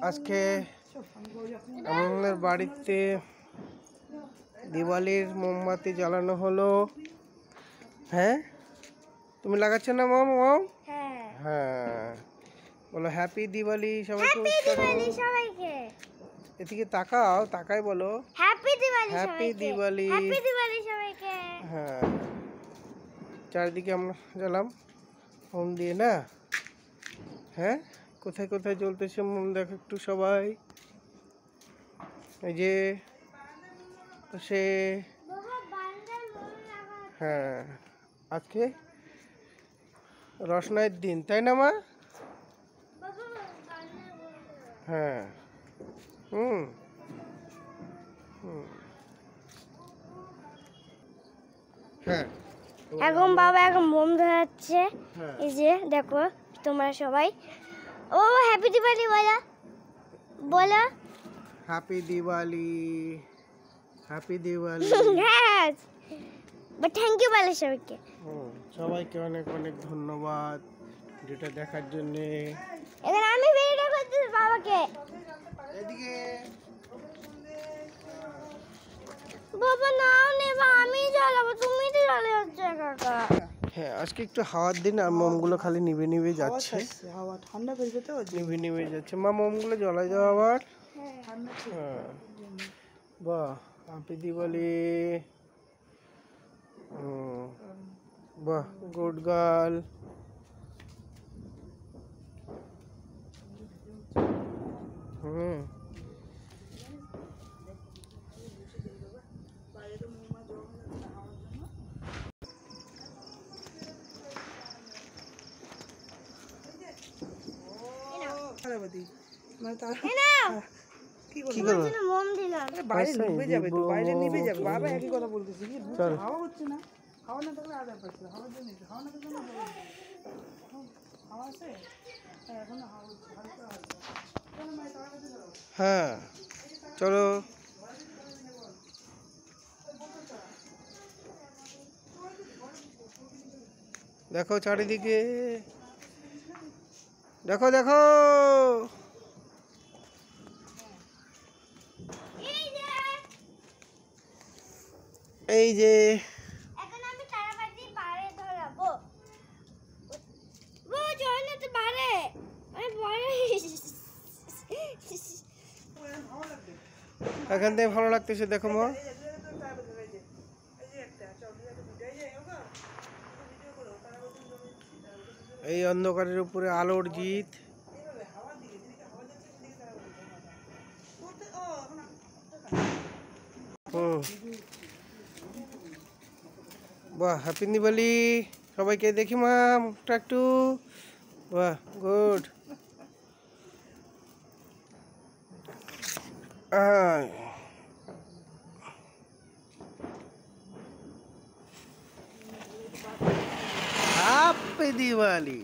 আজকে আমাদের বাড়িতে দিওয়ালির মোমবাতি জ্বালানো হলো। হ্যাঁ, তুমি লাগাচ্ছ না মম? হ্যাঁ, বলো হ্যাপি দিওয়ালি সবাইকে। এদিকে তাকাও, তাকাই বলো happy Diwali. Happy Diwali, happy Diwali সবাইকে। হ্যাঁ, চারিদিকে আমরা জ্বালাম মোম দিয়ে না। হ্যাঁ, কোথায় কোথায় জ্বলতেছে মোম দেখো একটু সবাই। এই যে সে, হ্যাঁ, আজকে রসনাইয়ের দিন, তাই না মা? হ্যাঁ, হ্যাঁ, এখন বাবা এখন মোম ধরাচ্ছে। এই যে দেখো তোমরা সবাই, ও হ্যাপি দিওয়ালি বলো, বলো হ্যাপি দিওয়ালি, হ্যাপি দিওয়ালি। হ্যাঁ, বাট থ্যাংক ইউ বলো সবাইকে। সবাইকে অনেক অনেক ধন্যবাদ যেটা দেখার জন্য। এখন আমি ভিডিও করতেছি বাবাকে। এদিকে বাবা নাও নেবা, আমি জ্বালাবো, তুমি তো জ্বালিয়ে যাচ্ছে একা। হ্যাঁ, আজকে একটু হাওয়ার দিন আর মোমগুলো খালি নিভে নিভে যাচ্ছে। হাওয়া ঠান্ডা পড়বে তো, নিভে নিভে যাচ্ছে। মা মোমগুলো জ্বলাই দাও আবার। হ্যাঁ, বাহ, হ্যাপি দিওয়ালি। বাহ, গুড গার্ল। মোম দিলাম, বাইরে নিভে যাবে তো, বাইরে নিভে যাবে। বাবা একই কথা বলতেছি, হাওয়া হচ্ছে না। হাওয়া না থাকলে আদার পাচ্ছে, হাওয়ার জন্য হাওয়া না থাকলে হাওয়া আছে। এখন হাওয়া হচ্ছে, হ্যাঁ, চলো। দেখো চারিদিকে, দেখো দেখো। এই যে এখন আমি তারাবাতি বারে ধরাবো। ও চলে তো বারে, আমি বারে এখান থেকে ভালো লাগতেছে। দেখো মা, এই অন্ধকারের উপরে আলোর জিত। বাহ, হ্যাপি দিওয়ালি সবাইকে। দেখি মা মুখটা একটু। বাহ, গুড। হ্যাপি দিওয়ালি।